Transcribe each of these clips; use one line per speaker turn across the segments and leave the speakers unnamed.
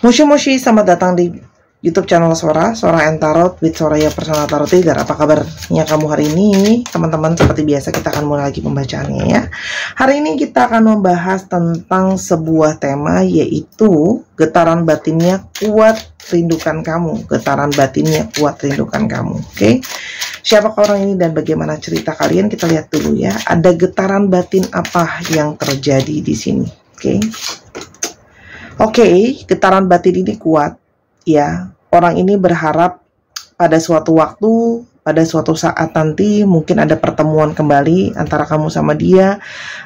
Moshi Moshi, selamat datang di YouTube channel Sora and Tarot with Soraya Personal Tarot Reader. Apa kabarnya kamu hari ini, teman-teman? Seperti biasa kita akan mulai lagi pembacaannya ya. Hari ini kita akan membahas tentang sebuah tema, yaitu getaran batinnya kuat rindukan kamu. Getaran batinnya kuat rindukan kamu. Oke. Siapakah orang ini dan bagaimana cerita kalian? Kita lihat dulu ya. Ada getaran batin apa yang terjadi di sini? Oke, getaran batin ini kuat ya. Orang ini berharap pada suatu waktu, pada suatu saat nanti mungkin ada pertemuan kembali antara kamu sama dia,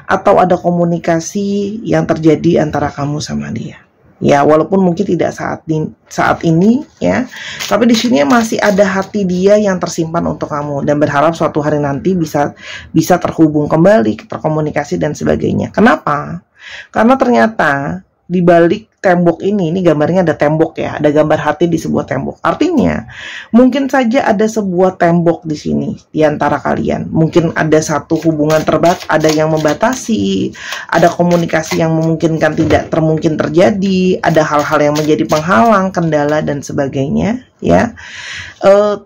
atau ada komunikasi yang terjadi antara kamu sama dia. Ya, walaupun mungkin tidak saat ini ya, tapi di sini masih ada hati dia yang tersimpan untuk kamu dan berharap suatu hari nanti bisa terhubung kembali, terkomunikasi dan sebagainya. Kenapa? Karena ternyata di balik tembok ini gambarnya ada tembok ya, ada gambar hati di sebuah tembok. Artinya, mungkin saja ada sebuah tembok di sini di antara kalian. Mungkin ada satu hubungan ada yang membatasi, ada komunikasi yang memungkinkan tidak mungkin terjadi, ada hal-hal yang menjadi penghalang, kendala dan sebagainya ya.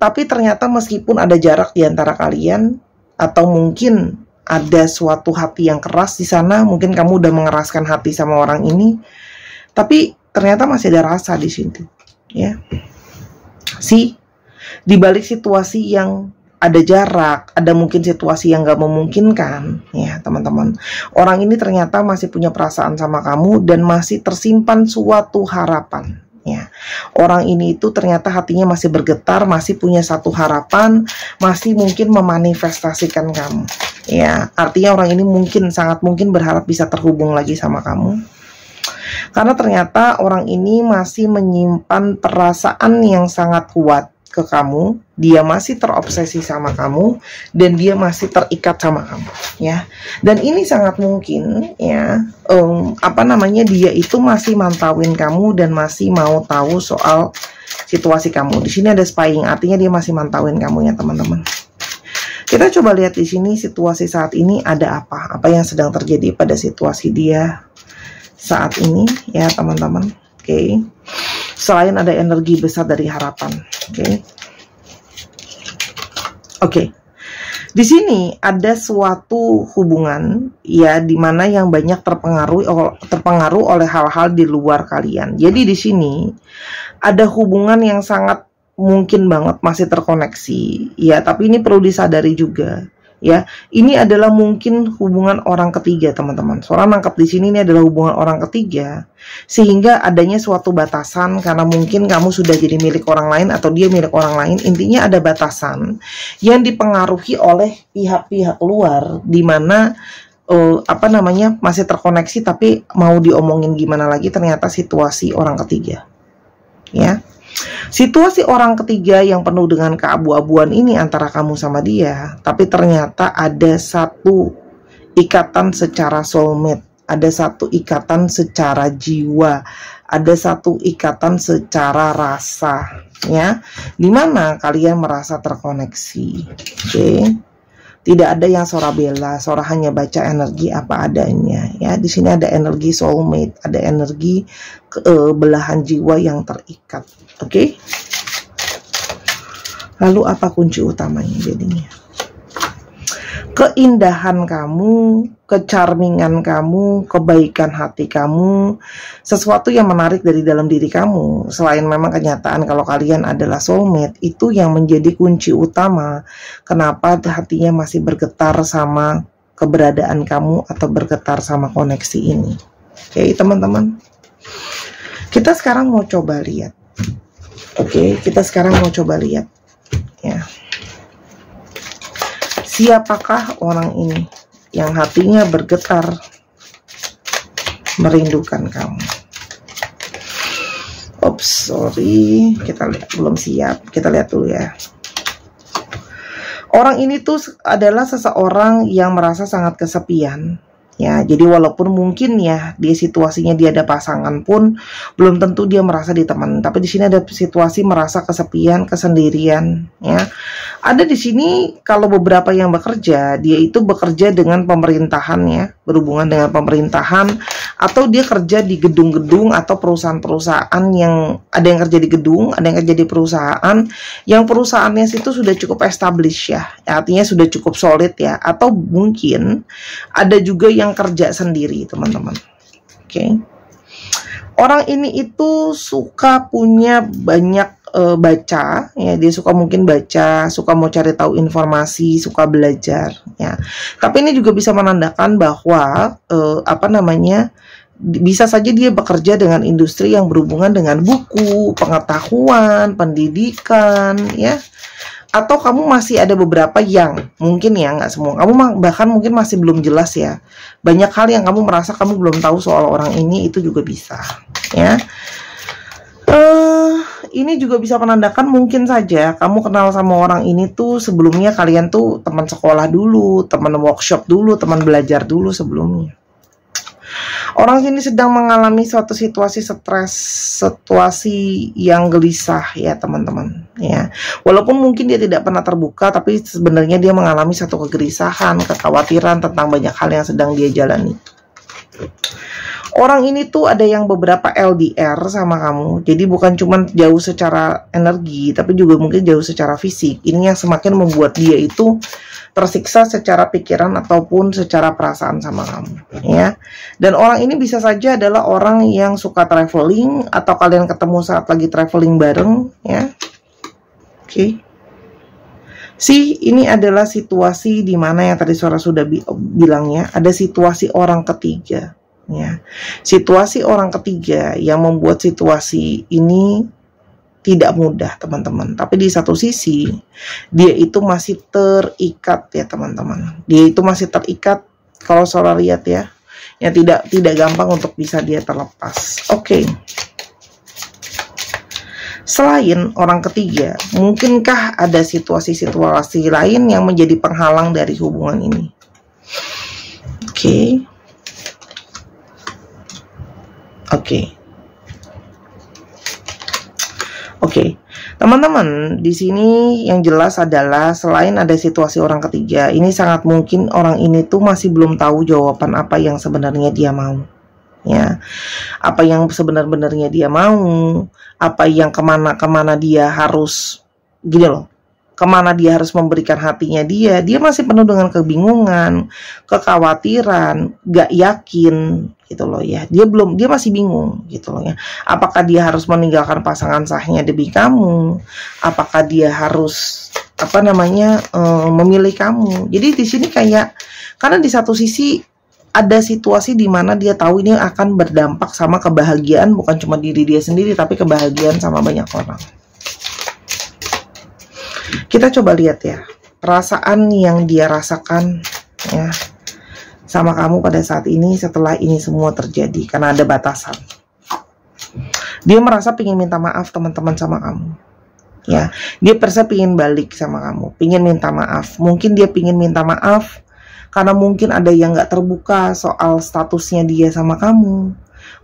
Tapi ternyata meskipun ada jarak di antara kalian, atau mungkin ada suatu hati yang keras di sana, mungkin kamu udah mengeraskan hati sama orang ini, tapi ternyata masih ada rasa di situ, ya. Di balik situasi yang ada jarak, ada mungkin situasi yang gak memungkinkan, ya teman-teman. Orang ini ternyata masih punya perasaan sama kamu dan masih tersimpan suatu harapan. Ya, orang ini itu ternyata hatinya masih bergetar, masih punya satu harapan, masih mungkin memanifestasikan kamu. Ya, artinya orang ini sangat mungkin berharap bisa terhubung lagi sama kamu. Karena ternyata orang ini masih menyimpan perasaan yang sangat kuat ke kamu, dia masih terobsesi sama kamu, dan dia masih terikat sama kamu, ya. Dan ini sangat mungkin, ya, dia itu masih mantauin kamu dan masih mau tahu soal situasi kamu. Di sini ada spying, artinya dia masih mantauin kamu ya teman-teman. Kita coba lihat di sini situasi saat ini ada apa yang sedang terjadi pada situasi dia saat ini ya teman-teman. Oke. Selain ada energi besar dari harapan, oke. Di sini ada suatu hubungan ya, dimana yang banyak terpengaruh oleh hal-hal di luar kalian. Jadi di sini ada hubungan yang sangat mungkin banget masih terkoneksi ya, tapi ini perlu disadari juga. Ya, ini adalah mungkin hubungan orang ketiga, teman-teman. Soalnya nangkap di sini ini adalah hubungan orang ketiga, sehingga adanya suatu batasan karena mungkin kamu sudah jadi milik orang lain atau dia milik orang lain. Intinya ada batasan yang dipengaruhi oleh pihak-pihak luar, di mana masih terkoneksi, tapi mau diomongin gimana lagi, ternyata situasi orang ketiga. Ya. Situasi orang ketiga yang penuh dengan keabu-abuan ini antara kamu sama dia, tapi ternyata ada satu ikatan secara soulmate, ada satu ikatan secara jiwa, ada satu ikatan secara rasa, ya, dimana kalian merasa terkoneksi. Tidak ada yang Sora bela, Sora hanya baca energi apa adanya ya. Di sini ada energi soulmate, ada energi belahan jiwa yang terikat. Oke. Lalu apa kunci utamanya jadinya? Keindahan kamu, kecharmingan kamu, kebaikan hati kamu, sesuatu yang menarik dari dalam diri kamu. Selain memang kenyataan kalau kalian adalah soulmate, itu yang menjadi kunci utama kenapa hatinya masih bergetar sama keberadaan kamu atau bergetar sama koneksi ini. Oke, teman-teman. Kita sekarang mau coba lihat. Ya. Siapakah orang ini yang hatinya bergetar merindukan kamu? Oops, sorry, kita lihat, belum siap. Kita lihat dulu ya. Orang ini tuh adalah seseorang yang merasa sangat kesepian, Ya, jadi walaupun mungkin ya dia situasinya dia ada pasangan pun belum tentu dia merasa diteman. Tapi di sini ada situasi merasa kesepian, kesendirian, ya. Ada di sini kalau beberapa yang bekerja, dia itu bekerja dengan pemerintahan ya, berhubungan dengan pemerintahan, atau dia kerja di gedung-gedung atau perusahaan-perusahaan yang ada yang kerja di gedung, ada yang kerja di perusahaan, yang perusahaannya situ sudah cukup established ya, artinya sudah cukup solid ya, atau mungkin ada juga yang kerja sendiri teman-teman. Oke. Orang ini itu suka punya banyak baca ya, dia suka mungkin baca, suka mau cari tahu informasi, suka belajar ya. Tapi ini juga bisa menandakan bahwa bisa saja dia bekerja dengan industri yang berhubungan dengan buku, pengetahuan, pendidikan ya. Atau kamu masih ada beberapa yang mungkin ya, nggak semua, kamu bahkan mungkin masih belum jelas ya, banyak hal yang kamu merasa kamu belum tahu soal orang ini, itu juga bisa ya. Ini juga bisa menandakan mungkin saja kamu kenal sama orang ini tuh sebelumnya, kalian tuh teman sekolah dulu, teman workshop dulu, teman belajar dulu sebelumnya. Orang ini sedang mengalami suatu situasi stres, situasi yang gelisah ya teman-teman ya. Walaupun mungkin dia tidak pernah terbuka, tapi sebenarnya dia mengalami satu kegelisahan, kekhawatiran tentang banyak hal yang sedang dia jalani. Orang ini tuh ada yang beberapa LDR sama kamu. Jadi bukan cuma jauh secara energi, tapi juga mungkin jauh secara fisik. Ini yang semakin membuat dia itu tersiksa secara pikiran ataupun secara perasaan sama kamu ya. Dan orang ini bisa saja adalah orang yang suka traveling, atau kalian ketemu saat lagi traveling bareng ya. Oke. Ini adalah situasi di mana yang tadi Suara sudah bilang ya, ada situasi orang ketiga ya. Situasi orang ketiga yang membuat situasi ini tidak mudah teman-teman. Tapi di satu sisi dia itu masih terikat ya teman-teman. Dia itu masih terikat, kalau Suara lihat ya, yang tidak gampang untuk bisa dia terlepas. Oke. Selain orang ketiga, mungkinkah ada situasi-situasi lain yang menjadi penghalang dari hubungan ini? Oke. Oke, teman-teman, di sini yang jelas adalah selain ada situasi orang ketiga, ini sangat mungkin orang ini tuh masih belum tahu jawaban apa yang sebenarnya dia mau. Ya, apa yang sebenarnya dia mau, apa yang kemana dia harus, gini loh, kemana dia harus memberikan hatinya dia masih penuh dengan kebingungan, kekhawatiran, gak yakin gitu loh ya. Dia masih bingung gitu loh ya. Apakah dia harus meninggalkan pasangan sahnya demi kamu? Apakah dia harus memilih kamu? Jadi di sini kayak, karena di satu sisi ada situasi di mana dia tahu ini akan berdampak sama kebahagiaan bukan cuma diri dia sendiri, tapi kebahagiaan sama banyak orang. Kita coba lihat ya, perasaan yang dia rasakan ya sama kamu pada saat ini setelah ini semua terjadi, karena ada batasan. Dia merasa pengen minta maaf teman-teman sama kamu. Ya, dia pengen balik sama kamu, pengen minta maaf. Mungkin dia pengen minta maaf karena mungkin ada yang gak terbuka soal statusnya dia sama kamu.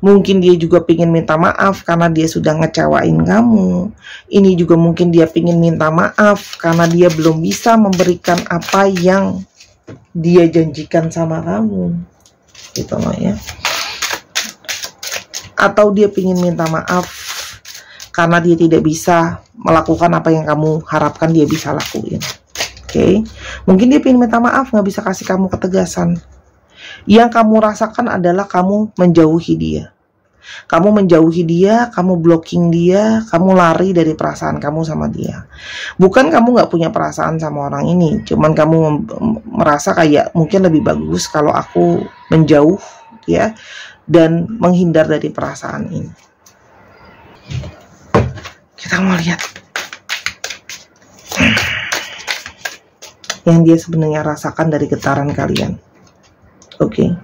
Mungkin dia juga pengen minta maaf karena dia sudah ngecewain kamu. Ini juga mungkin dia pengen minta maaf karena dia belum bisa memberikan apa yang dia janjikan sama kamu, gitu loh ya. Atau dia pengen minta maaf karena dia tidak bisa melakukan apa yang kamu harapkan dia bisa lakuin. Oke, mungkin dia pengen minta maaf, nggak bisa kasih kamu ketegasan. Yang kamu rasakan adalah kamu menjauhi dia. Kamu menjauhi dia, kamu blocking dia, kamu lari dari perasaan kamu sama dia. Bukan kamu nggak punya perasaan sama orang ini, cuman kamu merasa kayak mungkin lebih bagus kalau aku menjauh ya, dan menghindar dari perasaan ini. Kita mau lihat yang dia sebenarnya rasakan dari getaran kalian. Oke.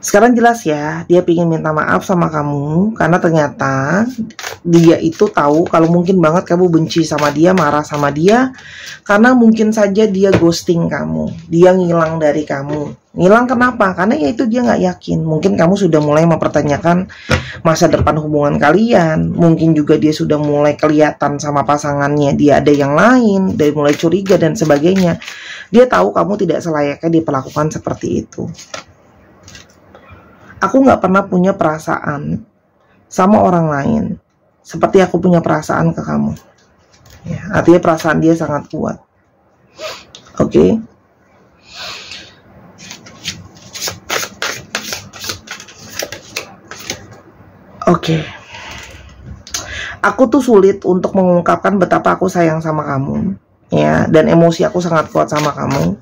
Sekarang jelas ya, dia ingin minta maaf sama kamu karena ternyata dia itu tahu kalau mungkin banget kamu benci sama dia, marah sama dia, karena mungkin saja dia ghosting kamu, dia ngilang dari kamu Ngilang kenapa? Karena ya itu dia nggak yakin. Mungkin kamu sudah mulai mempertanyakan masa depan hubungan kalian. Mungkin juga dia sudah mulai kelihatan sama pasangannya dia ada yang lain, dari mulai curiga dan sebagainya. Dia tahu kamu tidak selayaknya diperlakukan seperti itu. Aku nggak pernah punya perasaan sama orang lain seperti aku punya perasaan ke kamu. Ya, artinya perasaan dia sangat kuat. Oke. Oke. Aku tuh sulit untuk mengungkapkan betapa aku sayang sama kamu, ya, dan emosi aku sangat kuat sama kamu.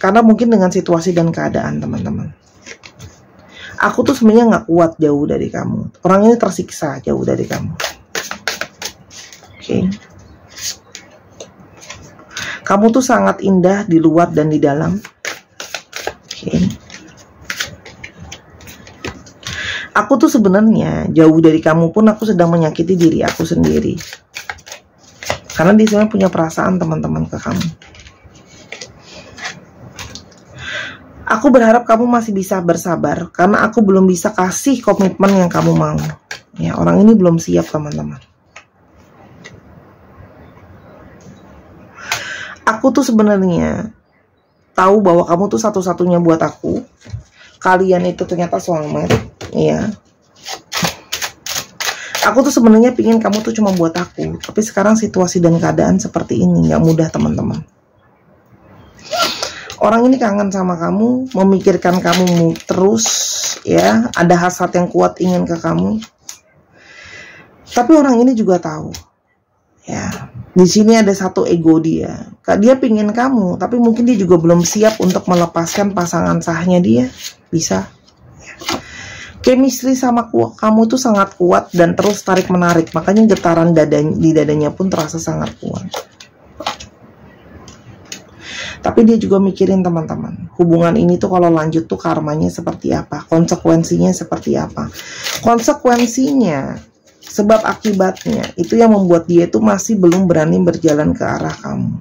Karena mungkin dengan situasi dan keadaan, teman-teman. Aku tuh sebenarnya nggak kuat jauh dari kamu. Orang ini tersiksa jauh dari kamu. Oke. Kamu tuh sangat indah di luar dan di dalam. Oke. Aku tuh sebenarnya jauh dari kamu pun aku sedang menyakiti diri aku sendiri. Karena dia sebenarnya punya perasaan, teman-teman, ke kamu. Aku berharap kamu masih bisa bersabar karena aku belum bisa kasih komitmen yang kamu mau. Ya, orang ini belum siap, teman-teman. Aku tuh sebenarnya tahu bahwa kamu tuh satu-satunya buat aku. Kalian itu ternyata soulmate, ya. Aku tuh sebenarnya pingin kamu tuh cuma buat aku, tapi sekarang situasi dan keadaan seperti ini nggak mudah, teman-teman. Orang ini kangen sama kamu, memikirkan kamu terus, ya. Ada hasrat yang kuat ingin ke kamu. Tapi orang ini juga tahu, ya. Di sini ada satu ego dia. Dia pingin kamu, tapi mungkin dia juga belum siap untuk melepaskan pasangan sahnya dia. Bisa. Ya. Chemistry sama kamu tuh sangat kuat dan terus tarik menarik. Makanya getaran di dadanya pun terasa sangat kuat. Tapi dia juga mikirin, teman-teman, hubungan ini tuh kalau lanjut tuh karmanya seperti apa, konsekuensinya seperti apa. Konsekuensinya, sebab akibatnya, itu yang membuat dia itu masih belum berani berjalan ke arah kamu.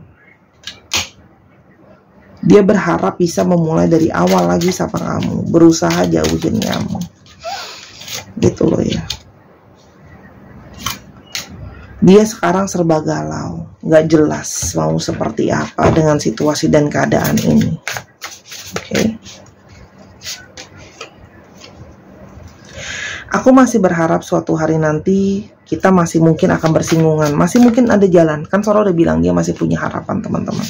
Dia berharap bisa memulai dari awal lagi sama kamu, berusaha jauhin kamu. Gitu loh, ya. Dia sekarang serba galau, nggak jelas mau seperti apa dengan situasi dan keadaan ini. Oke. Aku masih berharap suatu hari nanti kita masih mungkin akan bersinggungan, masih mungkin ada jalan. Kan Sora udah bilang dia masih punya harapan, teman-teman.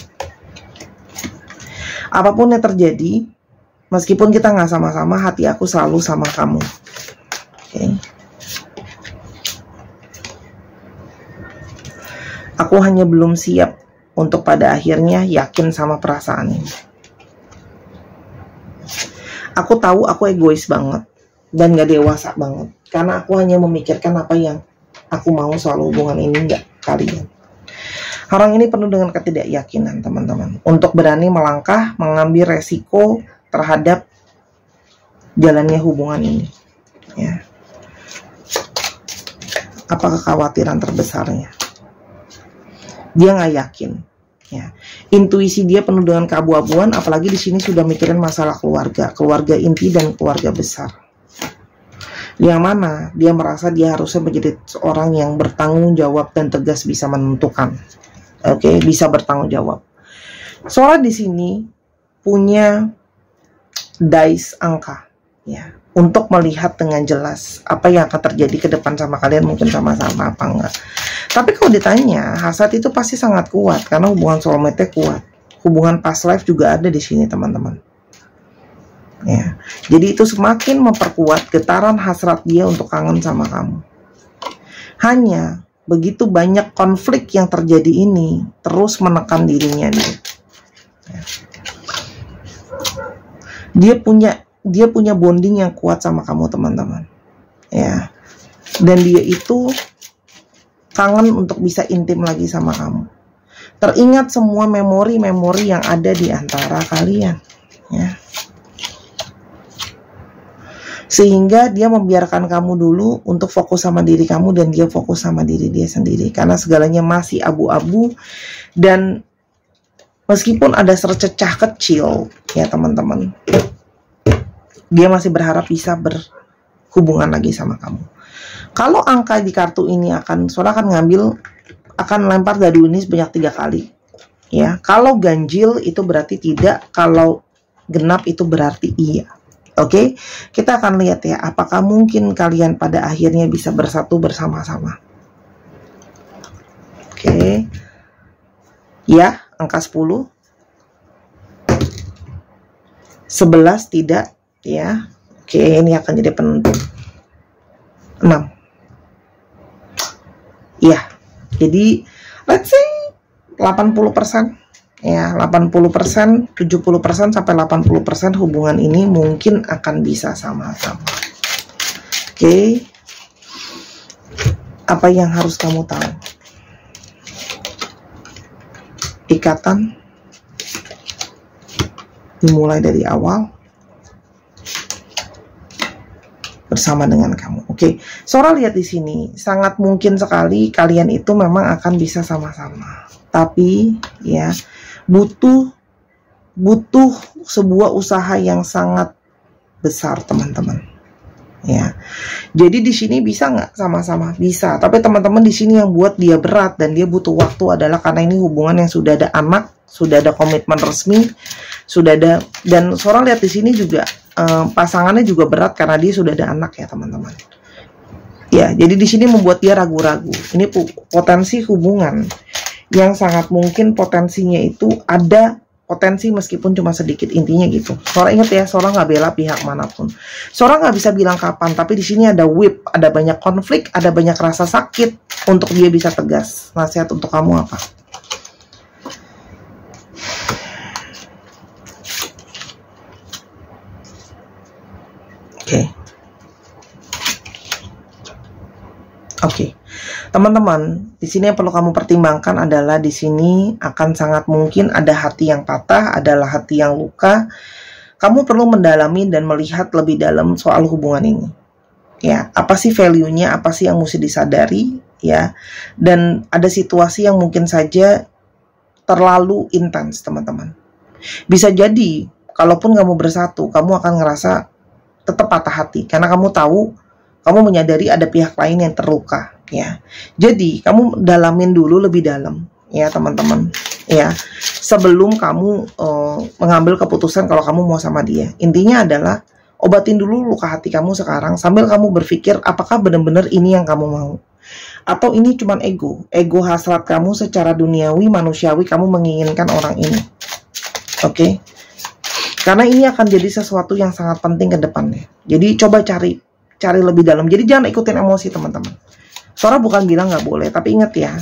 Apapun yang terjadi, meskipun kita nggak sama-sama, hati aku selalu sama kamu. Oke. Aku hanya belum siap untuk pada akhirnya yakin sama perasaan ini. Aku tahu aku egois banget dan gak dewasa banget. Karena aku hanya memikirkan apa yang aku mau soal hubungan ini, gak kalian. Orang ini penuh dengan ketidakyakinan, teman-teman. Untuk berani melangkah, mengambil resiko terhadap jalannya hubungan ini. Ya. Apa kekhawatiran terbesarnya? Dia nggak yakin, ya. Intuisi dia penuh dengan keabu-abuan, apalagi di sini sudah mikirin masalah keluarga inti dan keluarga besar. Yang mana dia merasa dia harusnya menjadi seorang yang bertanggung jawab dan tegas bisa menentukan, oke, bisa bertanggung jawab. Soalnya di sini punya dice angka, ya, untuk melihat dengan jelas apa yang akan terjadi ke depan sama kalian, mungkin sama-sama apa enggak. Tapi kalau ditanya, hasrat itu pasti sangat kuat karena hubungan soulmate kuat. Hubungan past life juga ada di sini, teman-teman. Ya, jadi itu semakin memperkuat getaran hasrat dia untuk kangen sama kamu. Hanya begitu banyak konflik yang terjadi ini terus menekan dirinya dia. Ya. Dia punya bonding yang kuat sama kamu, teman-teman. Ya, dan dia itu kangen untuk bisa intim lagi sama kamu. Teringat semua memori-memori yang ada di antara kalian, ya. Sehingga dia membiarkan kamu dulu untuk fokus sama diri kamu dan dia fokus sama diri dia sendiri. Karena segalanya masih abu-abu dan meskipun ada sercecah kecil ya teman-teman, dia masih berharap bisa berhubungan lagi sama kamu. Kalau angka di kartu ini Saudara akan lempar dadu ini sebanyak 3 kali. Ya, kalau ganjil itu berarti tidak, kalau genap itu berarti iya. Oke, kita akan lihat ya, apakah mungkin kalian pada akhirnya bisa bersatu bersama-sama. Oke, ya, angka 10, 11 tidak, ya. Oke, ini akan jadi penentu. 6. Ya, jadi let's say 80%. Ya, 80%, 70% sampai 80% hubungan ini mungkin akan bisa sama-sama. Oke. Apa yang harus kamu tahu? Ikatan dimulai dari awal bersama dengan kamu. Oke. Saudara lihat di sini, sangat mungkin sekali kalian itu memang akan bisa sama-sama. Tapi ya, butuh sebuah usaha yang sangat besar teman-teman ya. Jadi di sini bisa nggak sama-sama? Bisa, tapi teman-teman di sini yang buat dia berat dan dia butuh waktu adalah karena ini hubungan yang sudah ada anak, sudah ada komitmen resmi, sudah ada, dan seorang lihat di sini juga pasangannya juga berat karena dia sudah ada anak ya teman-teman ya. Jadi di sini membuat dia ragu-ragu. Ini potensi hubungan yang sangat mungkin potensinya itu ada potensi meskipun cuma sedikit, intinya gitu. Seorang ingat ya, seorang nggak bela pihak manapun. Seorang nggak bisa bilang kapan, tapi di sini ada whip, ada banyak konflik, ada banyak rasa sakit untuk dia bisa tegas. Nasihat untuk kamu apa? Oke. Teman-teman, di sini yang perlu kamu pertimbangkan adalah di sini akan sangat mungkin ada hati yang patah, adalah hati yang luka. Kamu perlu mendalami dan melihat lebih dalam soal hubungan ini. Ya, apa sih value-nya, apa sih yang mesti disadari, ya. Dan ada situasi yang mungkin saja terlalu intens, teman-teman. Bisa jadi, kalaupun kamu bersatu, kamu akan ngerasa tetap patah hati karena kamu tahu, kamu menyadari ada pihak lain yang terluka. Ya, jadi kamu dalamin dulu lebih dalam ya teman-teman ya, sebelum kamu mengambil keputusan kalau kamu mau sama dia. Intinya adalah obatin dulu luka hati kamu sekarang sambil kamu berpikir apakah benar-benar ini yang kamu mau, atau ini cuman ego hasrat kamu secara duniawi manusiawi, kamu menginginkan orang ini. Oke. Karena ini akan jadi sesuatu yang sangat penting ke depannya. Jadi coba cari lebih dalam. Jadi jangan ikutin emosi teman-teman. Saudara bukan bilang nggak boleh, tapi ingat ya,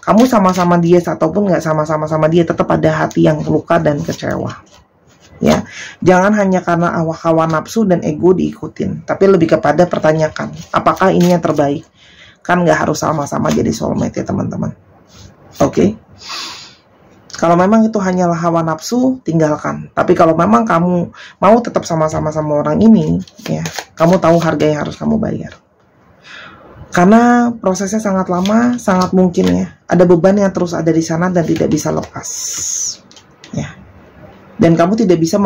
kamu sama-sama dia ataupun nggak sama-sama sama dia, tetap ada hati yang luka dan kecewa. Ya, jangan hanya karena hawa nafsu dan ego diikutin, tapi lebih kepada pertanyakan, apakah ini yang terbaik? Kan nggak harus sama-sama jadi soulmate ya teman-teman. Oke. Kalau memang itu hanyalah hawa nafsu, tinggalkan. Tapi kalau memang kamu mau tetap sama-sama sama orang ini, ya, kamu tahu harga yang harus kamu bayar. Karena prosesnya sangat lama, sangat mungkin ya, ada beban yang terus ada di sana dan tidak bisa lepas. Ya. Dan kamu tidak bisa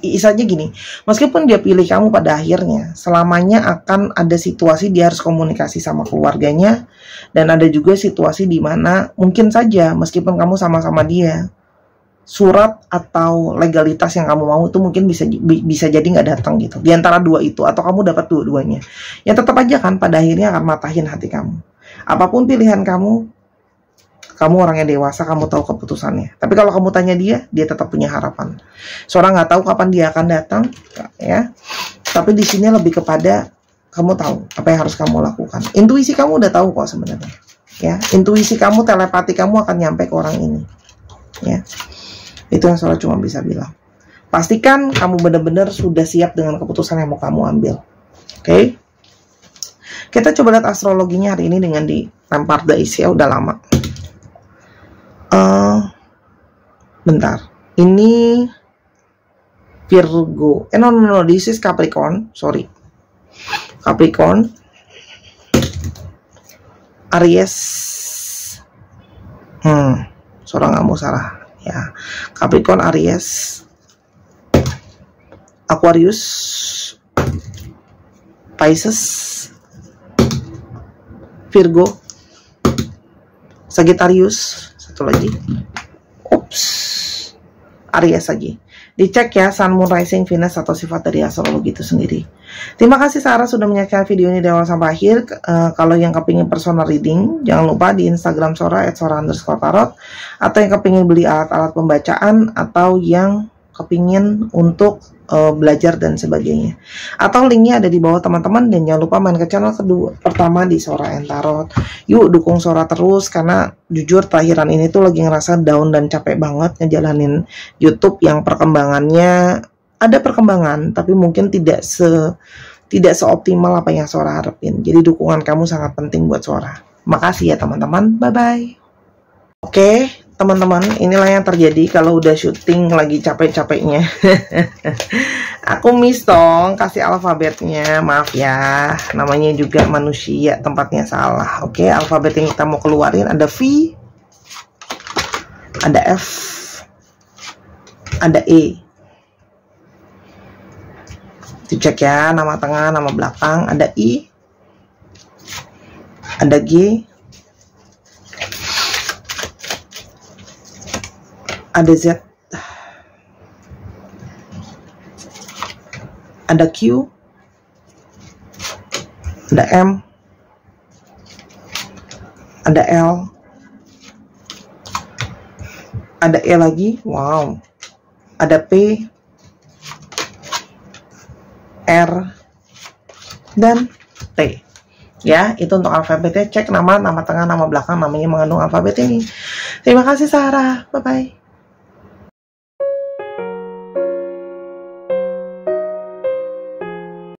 isanya gini, meskipun dia pilih kamu pada akhirnya, selamanya akan ada situasi dia harus komunikasi sama keluarganya, dan ada juga situasi di mana mungkin saja meskipun kamu sama-sama dia, surat atau legalitas yang kamu mau itu mungkin bisa jadi nggak datang gitu. Di antara dua itu, atau kamu dapat dua-duanya. Ya tetap aja kan pada akhirnya akan matahin hati kamu. Apapun pilihan kamu orangnya dewasa, kamu tahu keputusannya. Tapi kalau kamu tanya dia tetap punya harapan. Seorang nggak tahu kapan dia akan datang, ya. Tapi di sini lebih kepada kamu tahu apa yang harus kamu lakukan. Intuisi kamu udah tahu kok sebenarnya. Ya, intuisi kamu, telepati kamu akan nyampe ke orang ini. Ya. Itu yang saya cuma bisa bilang. Pastikan kamu benar-benar sudah siap dengan keputusan yang mau kamu ambil. Oke? Kita coba lihat astrologinya hari ini dengan dilempar dice ya, udah lama. Bentar. Ini Virgo. No, this is Capricorn. Sorry. Capricorn. Aries. Seorang nggak mau salah. ya. Capricorn, Aries, Aquarius, Pisces, Virgo, Sagittarius, satu lagi, Aries lagi. Dicek ya Sun, Moon, Rising, Venus atau sifat dari astrologi itu sendiri. Terima kasih Sarah sudah menyaksikan video ini dari awal sampai akhir. Kalau yang kepingin personal reading, jangan lupa di Instagram Sora @sora_tarot, atau yang kepingin beli alat-alat pembacaan, atau yang kepingin untuk belajar dan sebagainya, atau linknya ada di bawah teman-teman. Dan jangan lupa main ke channel pertama di Sora Tarot. Yuk dukung Sora terus, karena jujur terakhiran ini tuh lagi ngerasa down dan capek banget ngejalanin YouTube yang perkembangannya ada perkembangan, tapi mungkin tidak seoptimal apa yang Sora harapin. Jadi dukungan kamu sangat penting buat Sora. Makasih ya teman-teman, bye bye. Oke teman-teman, inilah yang terjadi kalau udah syuting lagi capek-capeknya. Aku miss dong kasih alfabetnya, maaf ya, namanya juga manusia, tempatnya salah. Oke, alfabet yang kita mau keluarin ada V, ada F, ada E. Dicek ya, nama tengah, nama belakang, ada I, ada G, ada Z, ada Q, ada M, ada L, ada E lagi, wow, ada P, R, dan T. Ya, itu untuk alfabetnya. Cek nama tengah, nama belakang, namanya mengandung alfabet ini. Terima kasih Sarah, bye-bye.